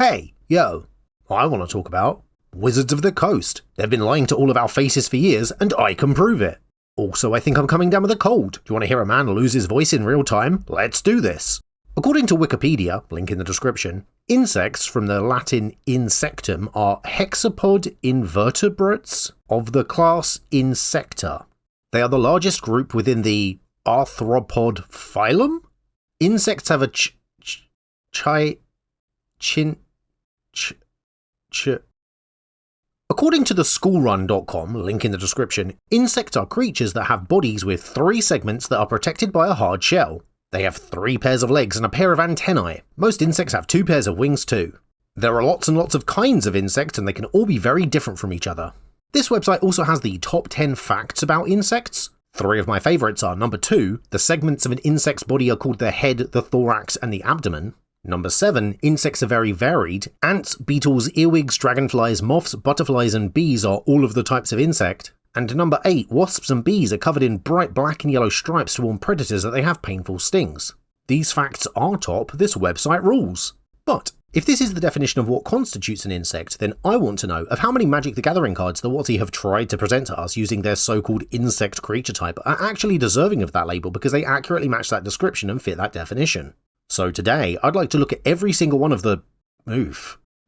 Hey, yo, I want to talk about Wizards of the Coast. They've been lying to all of our faces for years, and I can prove it. Also, I think I'm coming down with a cold. Do you want to hear a man lose his voice in real time? Let's do this. According to Wikipedia, link in the description, insects from the Latin insectum are hexapod invertebrates of the class Insecta. They are the largest group within the arthropod phylum. Insects have a According to the schoolrun.com, link in the description, insects are creatures that have bodies with 3 segments that are protected by a hard shell. They have 3 pairs of legs and a pair of antennae. Most insects have 2 pairs of wings too. There are lots and lots of kinds of insects and they can all be very different from each other. This website also has the top 10 facts about insects. 3 of my favourites are: number 2, the segments of an insect's body are called the head, the thorax and the abdomen. Number 7, insects are very varied. Ants, beetles, earwigs, dragonflies, moths, butterflies and bees are all of the types of insect. And number 8, wasps and bees are covered in bright black and yellow stripes to warn predators that they have painful stings. These facts are top, this website rules. But if this is the definition of what constitutes an insect, then I want to know of how many Magic the Gathering cards the WotC have tried to present to us using their so-called insect creature type are actually deserving of that label because they accurately match that description and fit that definition. So today, I'd like to look at every single one of the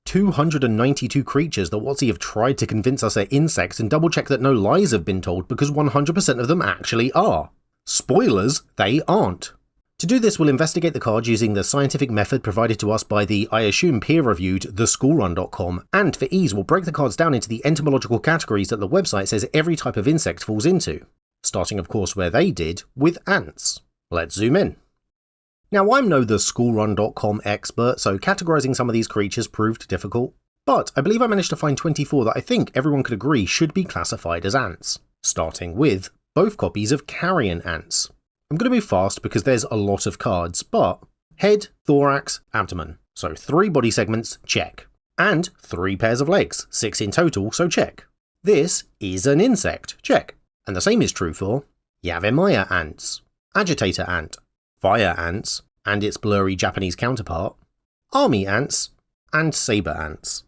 292 creatures that WotC have tried to convince us are insects and double check that no lies have been told because 100% of them actually are. Spoilers, they aren't. To do this, we'll investigate the cards using the scientific method provided to us by the, I assume, peer-reviewed theschoolrun.com, and for ease, we'll break the cards down into the entomological categories that the website says every type of insect falls into. Starting, of course, where they did, with ants. Let's zoom in. Now, I'm no theschoolrun.com expert, so categorizing some of these creatures proved difficult, but I believe I managed to find 24 that I think everyone could agree should be classified as ants, starting with both copies of carrion ants. I'm going to move fast because there's a lot of cards, but head, thorax, abdomen, so 3 body segments, check. And 3 pairs of legs, 6 in total, so check. This is an insect, check. And the same is true for Yavimaya ants, agitator ant, fire ants, and its blurry Japanese counterpart, army ants, and saber ants.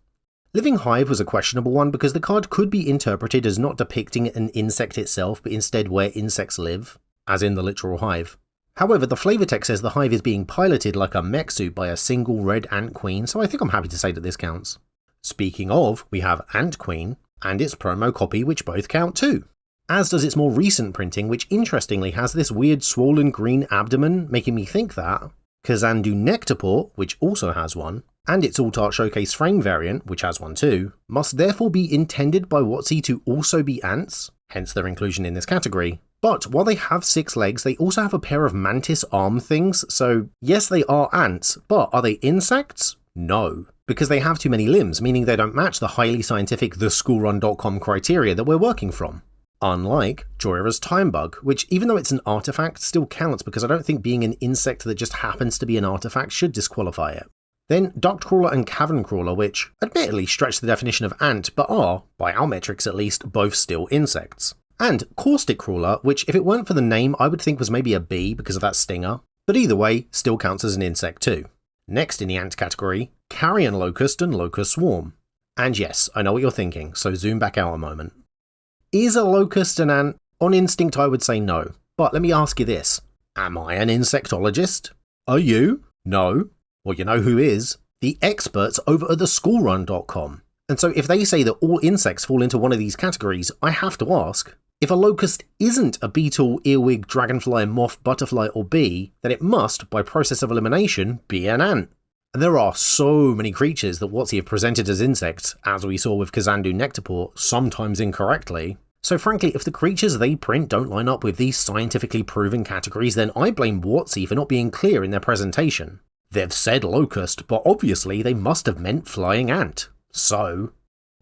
Living hive was a questionable one because the card could be interpreted as not depicting an insect itself, but instead where insects live, as in the literal hive. However, the flavor text says the hive is being piloted like a mech suit by a single red ant queen, so I think I'm happy to say that this counts. Speaking of, we have Ant Queen, and its promo copy, which both count too. As does its more recent printing, which interestingly has this weird swollen green abdomen, making me think that Kazandu Nectaport, which also has one, and its Alt-Art Showcase frame variant, which has one too, must therefore be intended by WotC to also be ants, hence their inclusion in this category. But while they have 6 legs, they also have a pair of mantis arm things, so yes, they are ants, but are they insects? No, because they have too many limbs, meaning they don't match the highly scientific theschoolrun.com criteria that we're working from. Unlike Jorah's Time Bug, which even though it's an artifact, still counts because I don't think being an insect that just happens to be an artifact should disqualify it. Then Duct Crawler and Cavern Crawler, which admittedly stretch the definition of ant, but are, by our metrics at least, both still insects. And Caustic Crawler, which if it weren't for the name I would think was maybe a bee because of that stinger, but either way, still counts as an insect too. Next in the ant category, Carrion Locust and Locust Swarm. And yes, I know what you're thinking, so zoom back out a moment. Is a locust an ant? On instinct I would say no, but let me ask you this. Am I an insectologist? Are you? No. Well, you know who is. The experts over at theschoolrun.com. And so if they say that all insects fall into one of these categories, I have to ask, if a locust isn't a beetle, earwig, dragonfly, moth, butterfly or bee, then it must, by process of elimination, be an ant. And there are so many creatures that WotC have presented as insects, as we saw with Kazandu Nectaport, sometimes incorrectly. So frankly, if the creatures they print don't line up with these scientifically proven categories, then I blame WotC for not being clear in their presentation. They've said locust, but obviously they must have meant flying ant. So,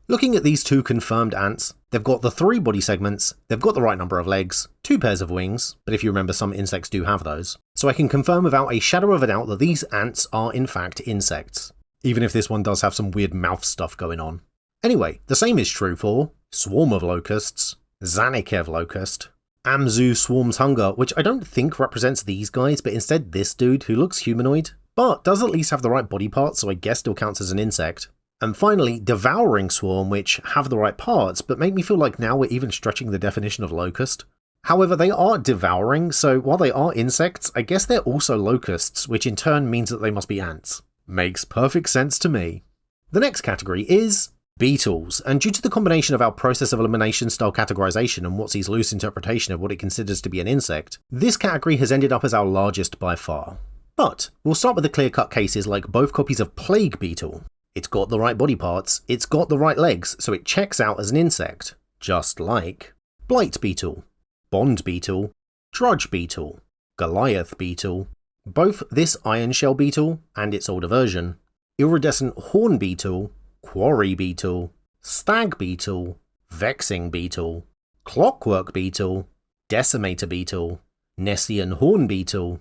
looking at these 2 confirmed ants, they've got the 3 body segments, they've got the right number of legs, 2 pairs of wings, but if you remember some insects do have those, so I can confirm without a shadow of a doubt that these ants are in fact insects, even if this one does have some weird mouth stuff going on. Anyway, the same is true for Swarm of Locusts, Zanikev Locust, Amzu Swarm's Hunger, which I don't think represents these guys, but instead this dude who looks humanoid, but does at least have the right body parts, so I guess still counts as an insect. And finally, devouring swarm, which have the right parts, but make me feel like now we're even stretching the definition of locust. However, they are devouring, so while they are insects, I guess they're also locusts, which in turn means that they must be ants. Makes perfect sense to me. The next category is beetles, and due to the combination of our process of elimination style categorization and WotC's loose interpretation of what it considers to be an insect, this category has ended up as our largest by far. But we'll start with the clear-cut cases like both copies of plague beetle. It's got the right body parts, it's got the right legs, so it checks out as an insect, just like blight beetle, bond beetle, drudge beetle, Goliath beetle, both this iron shell beetle and its older version, iridescent horn beetle, quarry beetle, stag beetle, vexing beetle, clockwork beetle, decimator beetle, Nessian horn beetle,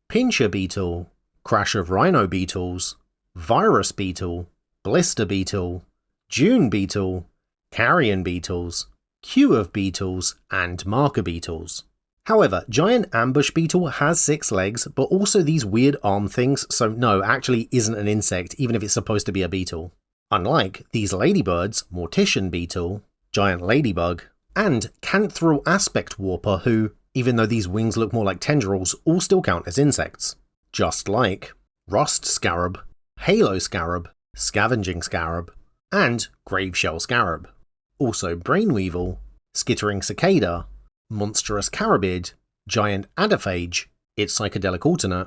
pincher beetle, crash of rhino beetles, virus beetle, blister beetle, June beetle, carrion beetles, queue of beetles, and marker beetles. However, giant ambush beetle has 6 legs, but also these weird arm things, so no, actually isn't an insect even if it's supposed to be a beetle. Unlike these ladybirds, mortician beetle, giant ladybug, and canthril aspect warper who, even though these wings look more like tendrils, all still count as insects. Just like rust scarab, halo scarab, scavenging scarab, and graveshell scarab. Also brainweevil, skittering cicada, monstrous carabid, giant adaphage, its psychedelic alternate,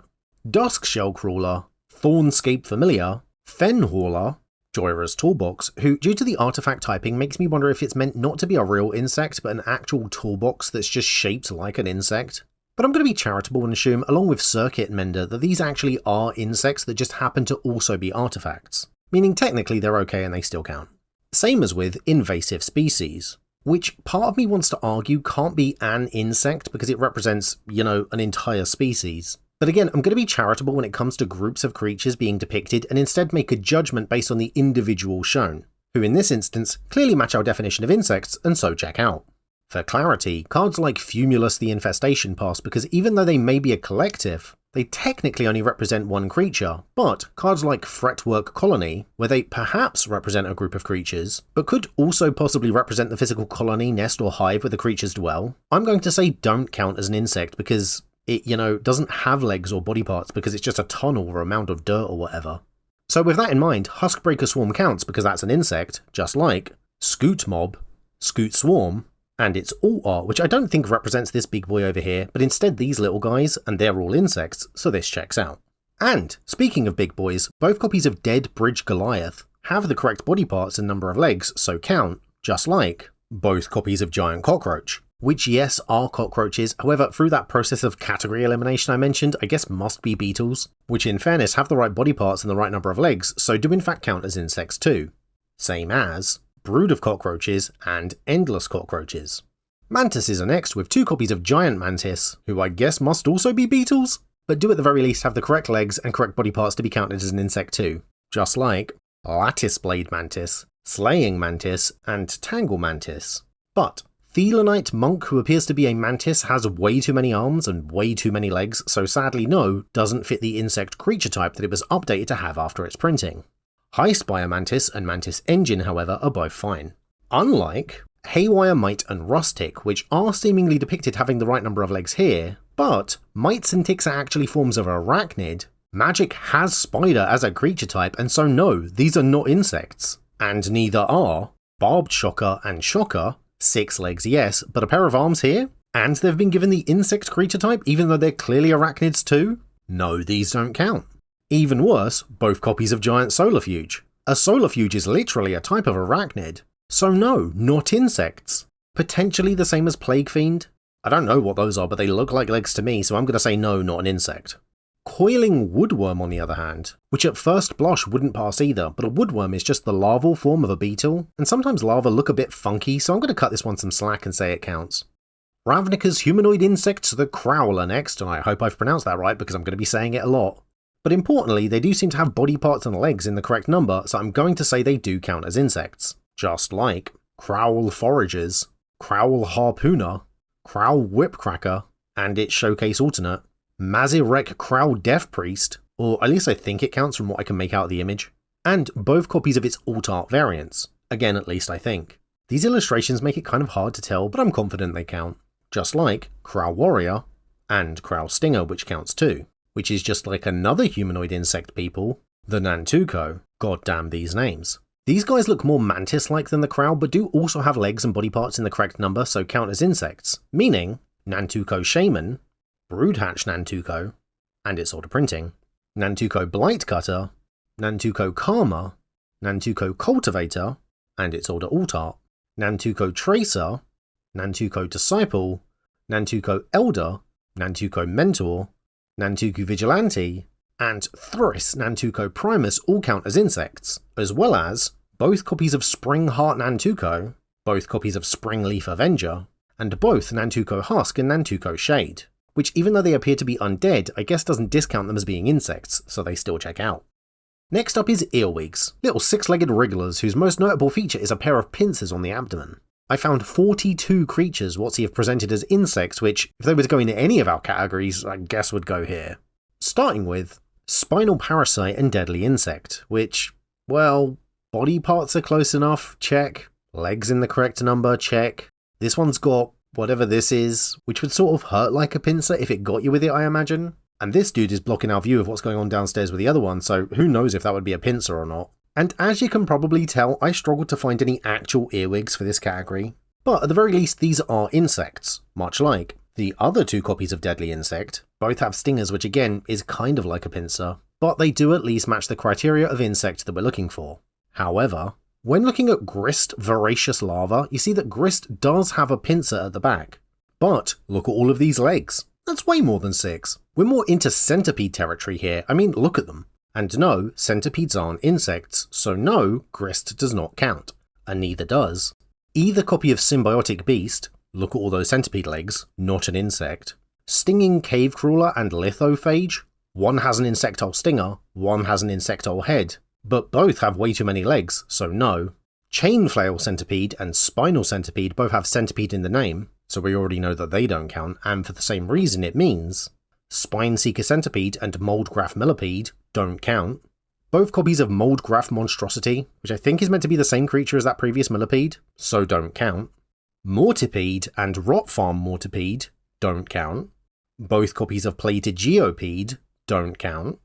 dusk shell crawler, thornscape familiar, fen hauler, Joyra's toolbox, who due to the artifact typing makes me wonder if it's meant not to be a real insect but an actual toolbox that's just shaped like an insect. But I'm going to be charitable and assume, along with Circuit Mender, that these actually are insects that just happen to also be artifacts, meaning technically they're okay and they still count. Same as with invasive species, which part of me wants to argue can't be an insect because it represents, an entire species. But again, I'm going to be charitable when it comes to groups of creatures being depicted and instead make a judgment based on the individual shown, who in this instance clearly match our definition of insects and so check out. For clarity, cards like Fumulus the Infestation pass because even though they may be a collective, they technically only represent one creature, but cards like Fretwork Colony, where they perhaps represent a group of creatures, but could also possibly represent the physical colony, nest or hive where the creatures dwell, I'm going to say don't count as an insect because it, doesn't have legs or body parts because it's just a tunnel or a mound of dirt or whatever. So with that in mind, Huskbreaker Swarm counts because that's an insect, just like Scoot Mob, Scoot Swarm, and its alt art, which I don't think represents this big boy over here, but instead these little guys, and they're all insects, so this checks out. And, speaking of big boys, both copies of Dead Bridge Goliath have the correct body parts and number of legs, so count, just like both copies of Giant Cockroach, which yes are cockroaches, however through that process of category elimination I mentioned, I guess must be beetles, which in fairness have the right body parts and the right number of legs, so do in fact count as insects too. Same as Brood of Cockroaches and Endless Cockroaches. Mantises are next with 2 copies of Giant Mantis, who I guess must also be beetles, but do at the very least have the correct legs and correct body parts to be counted as an insect too, just like Lattice Blade Mantis, Slaying Mantis, and Tangle Mantis. But Thelanite Monk, who appears to be a mantis, has way too many arms and way too many legs, so sadly no, doesn't fit the insect creature type that it was updated to have after its printing. High Spire Mantis and Mantis Engine, however, are both fine. Unlike Haywire Mite and Rustic, which are seemingly depicted having the right number of legs here, but mites and ticks are actually forms of arachnid, Magic has spider as a creature type, and so no, these are not insects. And neither are Barbed Shocker and Shocker, 6 legs yes, but a pair of arms here? And they've been given the insect creature type even though they're clearly arachnids too? No, these don't count. Even worse, both copies of Giant Solarfuge. A Solarfuge is literally a type of arachnid. So no, not insects. Potentially the same as Plague Fiend? I don't know what those are, but they look like legs to me, so I'm going to say no, not an insect. Coiling Woodworm on the other hand, which at first blush wouldn't pass either, but a woodworm is just the larval form of a beetle, and sometimes larvae look a bit funky, so I'm going to cut this one some slack and say it counts. Ravnica's humanoid insects, the Crowl, are next, and I hope I've pronounced that right because I'm going to be saying it a lot. But importantly, they do seem to have body parts and legs in the correct number, so I'm going to say they do count as insects. Just like Crowl Foragers, Crowl Harpooner, Crowl Whipcracker, and its showcase alternate, Mazirek Crowl Death Priest, or at least I think it counts from what I can make out of the image, and both copies of its alt-art variants, again at least I think. These illustrations make it kind of hard to tell, but I'm confident they count, just like Crow Warrior and Crow Stinger, which counts too, which is just like another humanoid insect people, the Nantuko. God damn these names. These guys look more mantis-like than the crow, but do also have legs and body parts in the correct number, so count as insects, meaning Nantuko Shaman, Broodhatch Nantuko, and its older printing, Nantuko Blightcutter, Nantuko Karma, Nantuko Cultivator, and its older alt-art, Nantuko Tracer, Nantuko Disciple, Nantuko Elder, Nantuko Mentor, Nantuko Vigilante, and Thriss Nantuko Primus all count as insects, as well as both copies of Spring Heart Nantuko, both copies of Spring Leaf Avenger, and both Nantuko Husk and Nantuko Shade, which even though they appear to be undead, I guess doesn't discount them as being insects, so they still check out. Next up is Earwigs, little six-legged wrigglers whose most notable feature is a pair of pincers on the abdomen. I found 42 creatures WotC have presented as insects, which, if they were to go into any of our categories, I guess would go here. Starting with Spinal Parasite and Deadly Insect, which, well, body parts are close enough, check. Legs in the correct number, check. This one's got whatever this is, which would sort of hurt like a pincer if it got you with it, I imagine. And this dude is blocking our view of what's going on downstairs with the other one, so who knows if that would be a pincer or not. And as you can probably tell, I struggled to find any actual earwigs for this category. But at the very least, these are insects, much like the other two copies of Deadly Insect. Both have stingers, which again is kind of like a pincer, but they do at least match the criteria of insect that we're looking for. However, when looking at Grist Voracious Larva, you see that Grist does have a pincer at the back. But look at all of these legs. That's way more than 6. We're more into centipede territory here. I mean, look at them. And no, centipedes aren't insects, so no, Grist does not count. And neither does either copy of Symbiotic Beast, look at all those centipede legs, not an insect. Stinging Cave Crawler and Lithophage, one has an insectile stinger, one has an insectile head, but both have way too many legs, so no. Chain Flail Centipede and Spinal Centipede both have centipede in the name, so we already know that they don't count, and for the same reason it means Spine Seeker Centipede and Moldgraph Millipede don't count. Both copies of Moldgraph Monstrosity, which I think is meant to be the same creature as that previous millipede, so don't count. Mortipede and Rot Farm Mortipede don't count. Both copies of Plated Geopede don't count.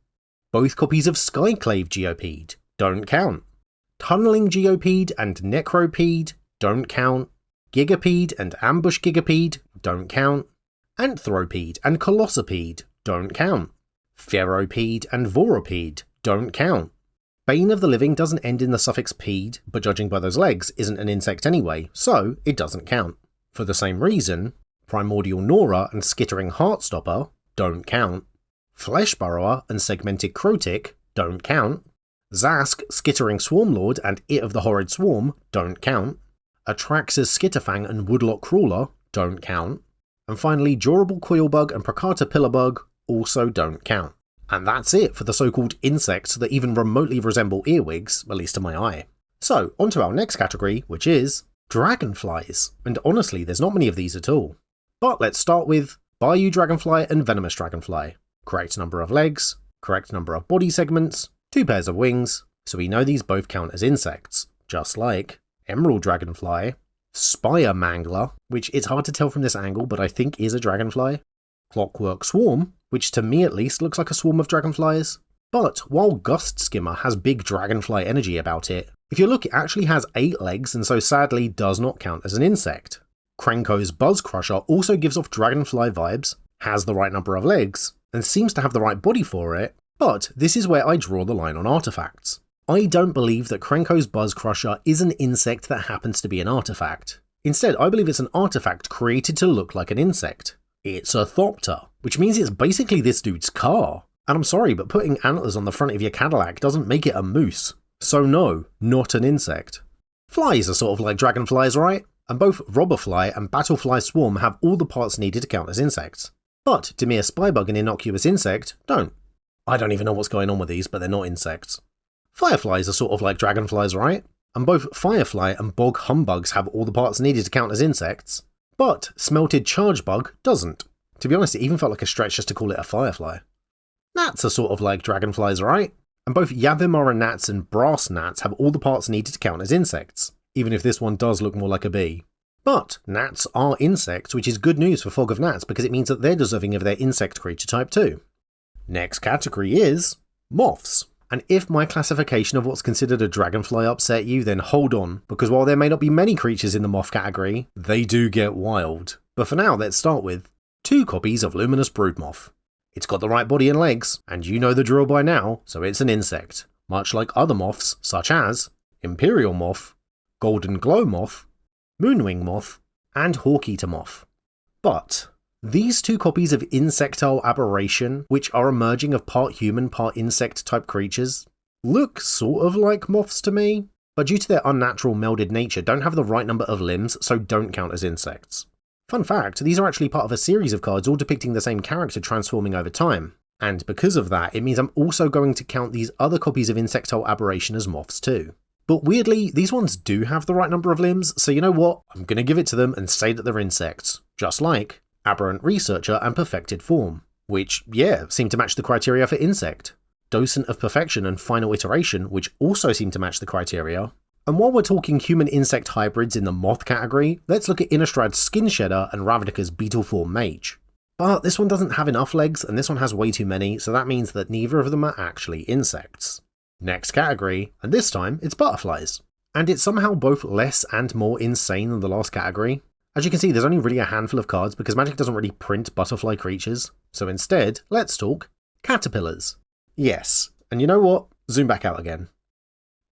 Both copies of Skyclave Geopede don't count. Tunneling Geopede and Necropede don't count. Gigapede and Ambush Gigapede don't count. Anthropede and Colossopede don't count. Ferropede and Voropede don't count. Bane of the Living doesn't end in the suffix pede, but judging by those legs, isn't an insect anyway, so it doesn't count. For the same reason, Primordial Nora and Skittering Heartstopper don't count. Flesh Burrower and Segmented Crotic don't count. Zask, Skittering Swarmlord and It of the Horrid Swarm don't count. Atraxa's Skitterfang and Woodlock Crawler don't count. And finally, Durable Coilbug and Procata Pillarbug also don't count. And that's it for the so-called insects that even remotely resemble earwigs, at least to my eye. So, on to our next category, which is Dragonflies. And honestly, there's not many of these at all. But let's start with Bayou Dragonfly and Venomous Dragonfly. Correct number of legs, correct number of body segments, 2 pairs of wings, so we know these both count as insects, just like Emerald Dragonfly, Spire Mangler, which it's hard to tell from this angle but I think is a dragonfly, Clockwork Swarm, which to me at least looks like a swarm of dragonflies. But while Gust Skimmer has big dragonfly energy about it, if you look it actually has 8 legs and so sadly does not count as an insect. Krenko's Buzz Crusher also gives off dragonfly vibes, has the right number of legs, and seems to have the right body for it, but this is where I draw the line on artifacts. I don't believe that Krenko's Buzz Crusher is an insect that happens to be an artifact. Instead, I believe it's an artifact created to look like an insect. It's a Thopter, which means it's basically this dude's car. And I'm sorry, but putting antlers on the front of your Cadillac doesn't make it a moose. So no, not an insect. Flies are sort of like dragonflies, right? And both Robberfly and Battlefly Swarm have all the parts needed to count as insects. But Demir Spybug and Innocuous Insect don't. I don't even know what's going on with these, but they're not insects. Fireflies are sort of like dragonflies, right? And both Firefly and Bog Humbugs have all the parts needed to count as insects. But Smelted Chargebug doesn't. To be honest, it even felt like a stretch just to call it a firefly. Gnats are sort of like dragonflies, right? And both Yavimara gnats and brass gnats have all the parts needed to count as insects, even if this one does look more like a bee. But gnats are insects, which is good news for Fog of Gnats because it means that they're deserving of their insect creature type too. Next category is moths. And if my classification of what's considered a dragonfly upset you, then hold on, because while there may not be many creatures in the moth category, they do get wild. But for now, let's start with 2 copies of Luminous Broodmoth. It's got the right body and legs, and you know the drill by now, so it's an insect, much like other moths such as Imperial Moth, Golden Glow Moth, Moonwing Moth, and Hawk-Eater Moth. But these 2 copies of Insectile Aberration, which are emerging of part human, part insect type creatures, look sort of like moths to me, but due to their unnatural melded nature don't have the right number of limbs, so don't count as insects. Fun fact, these are actually part of a series of cards all depicting the same character transforming over time, and because of that it means I'm also going to count these other copies of Insectile Aberration as moths too. But weirdly, these ones do have the right number of limbs, so you know what, I'm gonna give it to them and say that they're insects, just like Aberrant Researcher and Perfected Form, which, yeah, seem to match the criteria for insect. Docent of Perfection and Final Iteration, which also seem to match the criteria. And while we're talking human-insect hybrids in the moth category, let's look at Innistrad's Skin Shedder and Ravnica's Beetle Form Mage. But this one doesn't have enough legs, and this one has way too many, so that means that neither of them are actually insects. Next category, and this time it's butterflies. And it's somehow both less and more insane than the last category. As you can see, there's only really a handful of cards because Magic doesn't really print butterfly creatures, so instead, let's talk caterpillars. Yes, and you know what? Zoom back out again.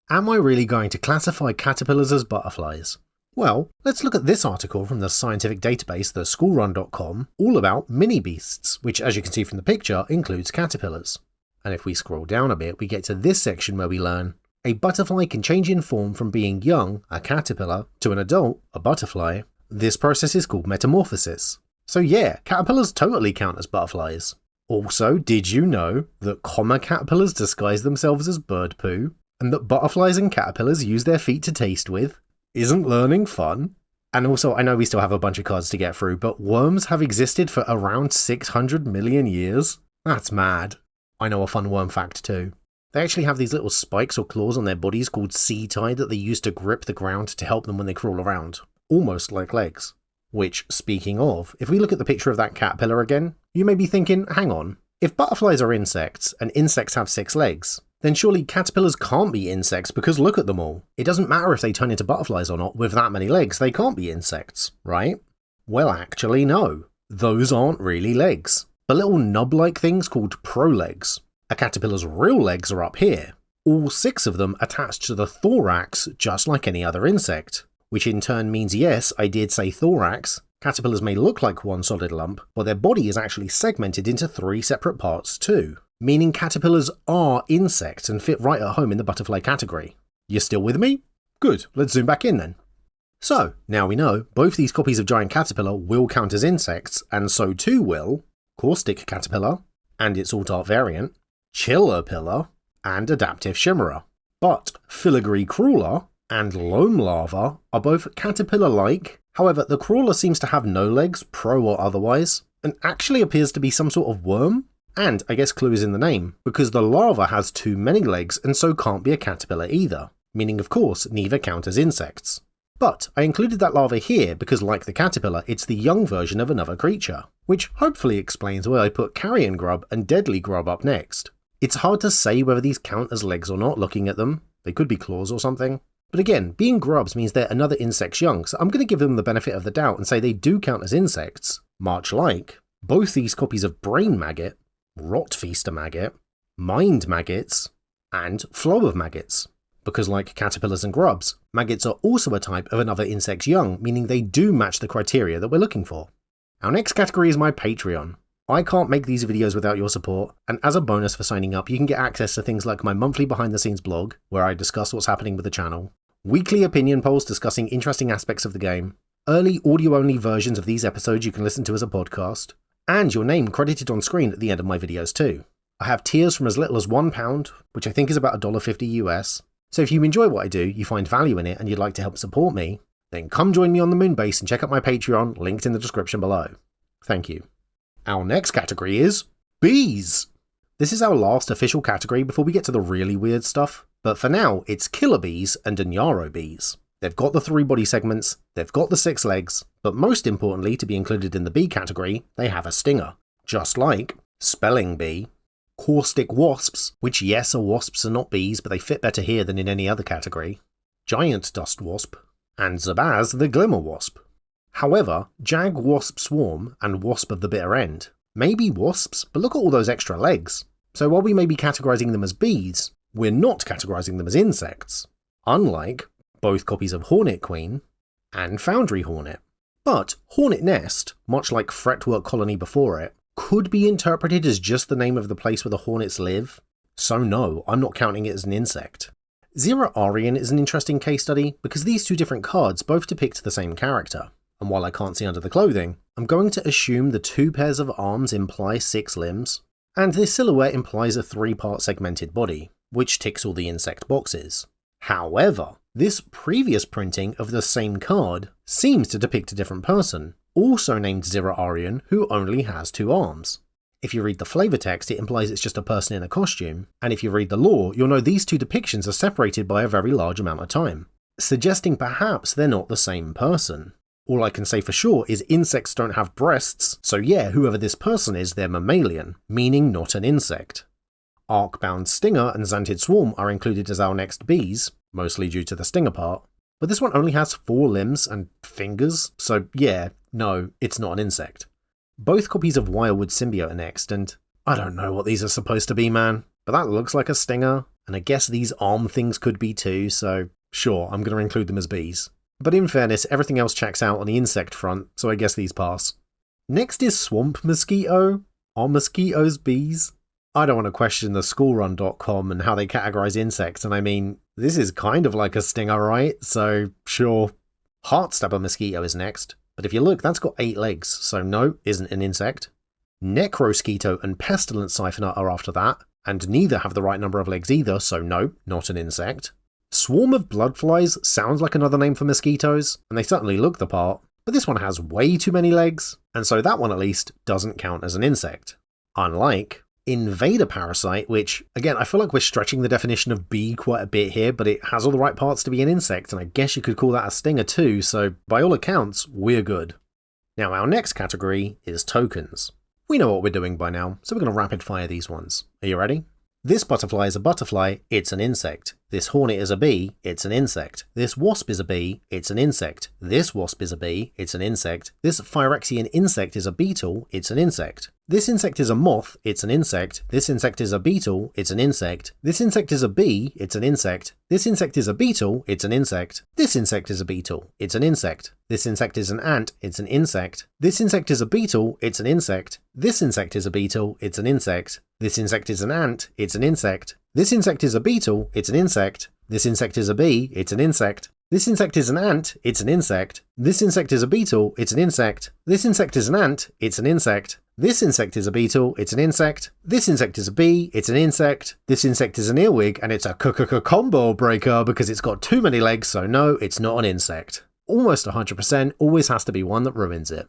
Am I really going to classify caterpillars as butterflies? Well, let's look at this article from the scientific database, theschoolrun.com, all about mini beasts, which as you can see from the picture, includes caterpillars. And if we scroll down a bit, we get to this section where we learn, a butterfly can change in form from being young, a caterpillar, to an adult, a butterfly. This process is called metamorphosis. So yeah, caterpillars totally count as butterflies. Also, did you know that comma caterpillars disguise themselves as bird poo? And that butterflies and caterpillars use their feet to taste with? Isn't learning fun? And also, I know we still have a bunch of cards to get through, but worms have existed for around 600 million years? That's mad. I know a fun worm fact too. They actually have these little spikes or claws on their bodies called setae that they use to grip the ground to help them when they crawl around. Almost like legs. Which, speaking of, if we look at the picture of that caterpillar again, you may be thinking, hang on, if butterflies are insects, and insects have 6 legs, then surely caterpillars can't be insects because look at them all. It doesn't matter if they turn into butterflies or not, with that many legs, they can't be insects, right? Well actually no, those aren't really legs, but little nub-like things called prolegs. A caterpillar's real legs are up here, all 6 of them attached to the thorax just like any other insect. Which in turn means yes, I did say thorax, caterpillars may look like one solid lump, but their body is actually segmented into 3 separate parts too, meaning caterpillars are insects and fit right at home in the butterfly category. You still with me? Good, let's zoom back in then. So, now we know both these copies of Giant Caterpillar will count as insects, and so too will Caustic Caterpillar, and its alt-art variant, Chillerpillar, and Adaptive Shimmerer. But Filigree Crawler and Loam Larva are both caterpillar-like, however the crawler seems to have no legs, pro or otherwise, and actually appears to be some sort of worm, and I guess clue is in the name, because the larva has too many legs and so can't be a caterpillar either, meaning of course neither count as insects. But I included that larva here because like the caterpillar it's the young version of another creature, which hopefully explains why I put Carrion Grub and Deadly Grub up next. It's hard to say whether these count as legs or not looking at them, they could be claws or something. But again, being grubs means they're another insect's young, so I'm going to give them the benefit of the doubt and say they do count as insects, much like both these copies of Brain Maggot, Rot Feaster Maggot, Mind Maggots, and Flow of Maggots. Because like caterpillars and grubs, maggots are also a type of another insect's young, meaning they do match the criteria that we're looking for. Our next category is my Patreon. I can't make these videos without your support, and as a bonus for signing up, you can get access to things like my monthly behind-the-scenes blog, where I discuss what's happening with the channel, weekly opinion polls discussing interesting aspects of the game, early audio-only versions of these episodes you can listen to as a podcast, and your name credited on screen at the end of my videos too. I have tiers from as little as £1, which I think is about $1.50 US, so if you enjoy what I do, you find value in it, and you'd like to help support me, then come join me on the Moonbase and check out my Patreon, linked in the description below. Thank you. Our next category is bees. This is our last official category before we get to the really weird stuff, but for now it's killer bees and Anyaro bees. They've got the 3 body segments, they've got the 6 legs, but most importantly to be included in the bee category, they have a stinger. Just like spelling bee, caustic wasps, which yes are wasps and not bees, but they fit better here than in any other category, giant dust wasp, and Zabaz the glimmer wasp. However, jag wasp swarm and wasp of the bitter end may be wasps, but look at all those extra legs. So while we may be categorizing them as bees, we're not categorizing them as insects, unlike both copies of Hornet Queen and Foundry Hornet. But Hornet Nest, much like Fretwork Colony before it, could be interpreted as just the name of the place where the hornets live, so no, I'm not counting it as an insect. Zero Arian is an interesting case study because these 2 different cards both depict the same character, and while I can't see under the clothing, I'm going to assume the 2 pairs of arms imply 6 limbs, and this silhouette implies a 3-part segmented body, which ticks all the insect boxes. However, this previous printing of the same card seems to depict a different person, also named Zero Arian, who only has 2 arms. If you read the flavor text, it implies it's just a person in a costume, and if you read the lore, you'll know these 2 depictions are separated by a very large amount of time, suggesting perhaps they're not the same person. All I can say for sure is insects don't have breasts, so yeah, whoever this person is, they're mammalian, meaning not an insect. Arcbound Stinger and Xantid Swarm are included as our next bees, mostly due to the stinger part, but this one only has 4 limbs and fingers, so yeah, no, it's not an insect. Both copies of Wirewood Symbiote are next, and I don't know what these are supposed to be, man, but that looks like a stinger, and I guess these arm things could be too, so sure, I'm going to include them as bees. But in fairness, everything else checks out on the insect front, so I guess these pass. Next is Swamp Mosquito. Are mosquitoes bees? I don't want to question the schoolrun.com and how they categorize insects, and I mean, this is kind of like a stinger, right? So sure. Heartstabber Mosquito is next, but if you look, that's got 8 legs, so no, isn't an insect. Necrosquito and Pestilent Siphoner are after that, and neither have the right number of legs either, so no, not an insect. Swarm of Bloodflies sounds like another name for mosquitoes, and they certainly look the part, but this one has way too many legs, and so that one at least doesn't count as an insect. Unlike Invader Parasite, which, again, I feel like we're stretching the definition of bee quite a bit here, but it has all the right parts to be an insect, and I guess you could call that a stinger too, so by all accounts, we're good. Now our next category is tokens. We know what we're doing by now, so we're going to rapid fire these ones. Are you ready? This butterfly is a butterfly, it's an insect. This hornet is a bee, it's an insect. This wasp is a bee, it's an insect. This wasp is a bee, it's an insect. This Phyrexian insect is a beetle, it's an insect. This insect is a moth, it's an insect. This insect is a beetle, it's an insect. This insect is a bee, it's an insect. This insect is a beetle, it's an insect. This insect is a beetle, it's an insect. This insect is an ant, it's an insect. This insect is a beetle, it's an insect. This insect is a beetle, it's an insect. This insect is an ant, it's an insect. This insect is a beetle, it's an insect. This insect is a bee, it's an insect. This insect is an ant, it's an insect. This insect is a beetle, it's an insect. This insect is an ant, it's an insect. This insect is a beetle, it's an insect. This insect is a bee, it's an insect. This insect is an earwig, and it's a combo breaker because it's got too many legs, so no, it's not an insect. Almost 100% always has to be one that ruins it.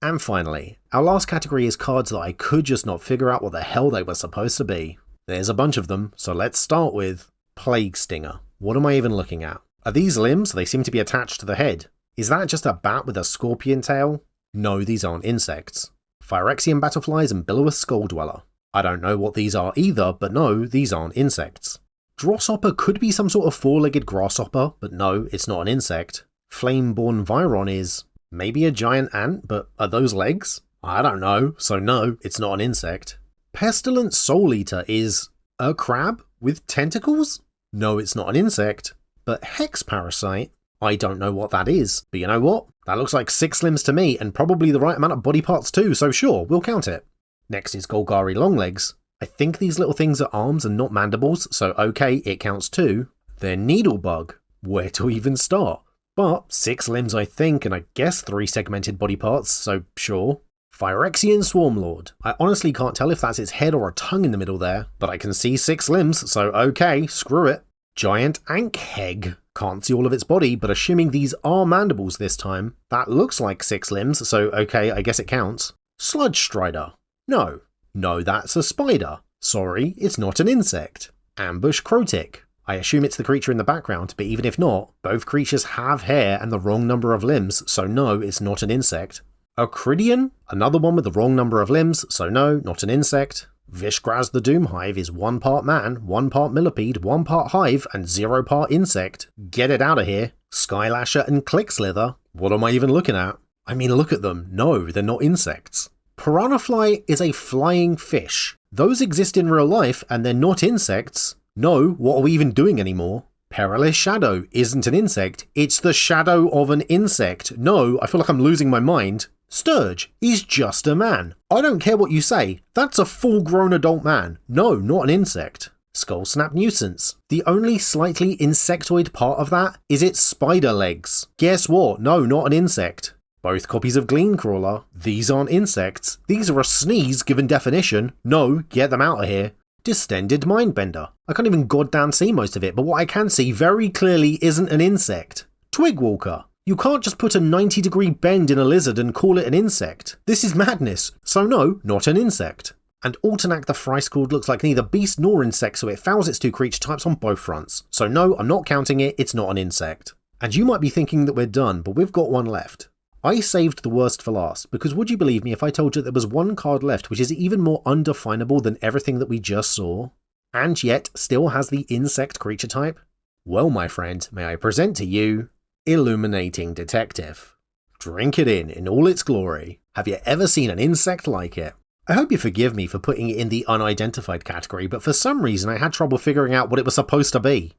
And finally, our last category is cards that I could just not figure out what the hell they were supposed to be. There's a bunch of them, so let's start with Plague Stinger. What am I even looking at? Are these limbs? They seem to be attached to the head. Is that just a bat with a scorpion tail? No, these aren't insects. Phyrexian Battleflies and Billowas Skull Dweller. I don't know what these are either, but no, these aren't insects. Drosshopper could be some sort of 4-legged grasshopper, but no, it's not an insect. Flameborn Viron is maybe a giant ant, but are those legs? I don't know, so no, it's not an insect. Pestilent Soul Eater is a crab with tentacles? No, it's not an insect. But Hex Parasite, I don't know what that is, but you know what? That looks like 6 limbs to me, and probably the right amount of body parts too, so sure, we'll count it. Next is Golgari Longlegs. I think these little things are arms and not mandibles, so okay, it counts too. They're Needlebug. Where to even start? But 6 limbs I think, and I guess 3 segmented body parts, so sure. Phyrexian Swarmlord. I honestly can't tell if that's its head or a tongue in the middle there, but I can see 6 limbs, so okay, screw it. Giant Ankheg. Can't see all of its body, but assuming these are mandibles this time, that looks like 6 limbs, so okay, I guess it counts. Sludge Strider. No, that's a spider. Sorry, it's not an insect. Ambush Crotic. I assume it's the creature in the background, but even if not, both creatures have hair and the wrong number of limbs, so no, it's not an insect. Acridian? Another one with the wrong number of limbs, so no, not an insect. Vishgraz the Doomhive is 1 part man, 1 part millipede, 1 part hive, and 0 part insect. Get it out of here. Skylasher and Clickslither? What am I even looking at? I mean, look at them. No, they're not insects. Piranhafly is a flying fish. Those exist in real life and they're not insects. No, what are we even doing anymore? Perilous Shadow isn't an insect, it's the shadow of an insect. No, I feel like I'm losing my mind. Sturge is just a man. I don't care what you say, that's a full-grown adult man. No, not an insect. Skullsnap Nuisance. The only slightly insectoid part of that is its spider legs. Guess what? No, not an insect. Both copies of Gleancrawler. These aren't insects. These are a sneeze given definition. No, get them out of here. Distended Mindbender. I can't even goddamn see most of it, but what I can see very clearly isn't an insect. Twigwalker. You can't just put a 90-degree bend in a lizard and call it an insect. This is madness. So no, not an insect. And Alternac the Fryscald looks like neither beast nor insect, so it fouls its 2 creature types on both fronts. So no, I'm not counting it, it's not an insect. And you might be thinking that we're done, but we've got one left. I saved the worst for last, because would you believe me if I told you there was one card left which is even more undefinable than everything that we just saw? And yet still has the insect creature type? Well, my friend, may I present to you Illuminating Detective. Drink it in all its glory. Have you ever seen an insect like it? I hope you forgive me for putting it in the unidentified category, but for some reason I had trouble figuring out what it was supposed to be.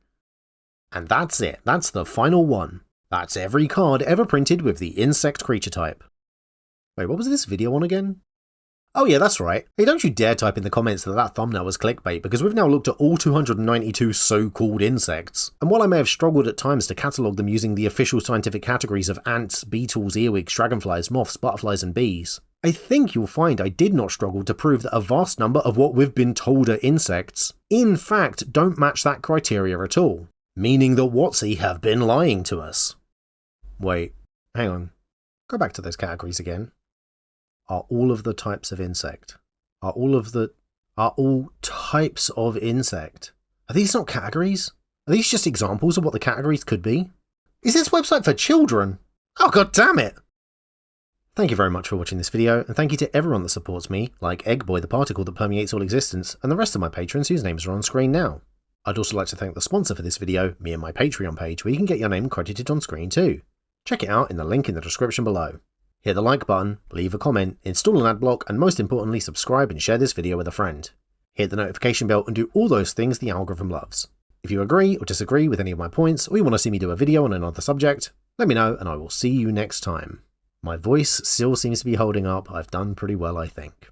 And that's it, that's the final one. That's every card ever printed with the insect creature type. Wait, what was this video on again? Oh yeah, that's right. Hey, don't you dare type in the comments that thumbnail was clickbait, because we've now looked at all 292 so-called insects. And while I may have struggled at times to catalogue them using the official scientific categories of ants, beetles, earwigs, dragonflies, moths, butterflies and bees, I think you'll find I did not struggle to prove that a vast number of what we've been told are insects, in fact, don't match that criteria at all. Meaning that WotC have been lying to us. Wait, hang on. Go back to those categories again. Are all of the types of insect? Are all types of insect? Are these not categories? Are these just examples of what the categories could be? Is this website for children? Oh god damn it! Thank you very much for watching this video, and thank you to everyone that supports me, like Eggboy the particle that permeates all existence, and the rest of my patrons whose names are on screen now. I'd also like to thank the sponsor for this video, me and my Patreon page, where you can get your name credited on screen too. Check it out in the link in the description below. Hit the like button, leave a comment, install an adblock, and most importantly subscribe and share this video with a friend. Hit the notification bell and do all those things the algorithm loves. If you agree or disagree with any of my points, or you want to see me do a video on another subject, let me know and I will see you next time. My voice still seems to be holding up, I've done pretty well I think.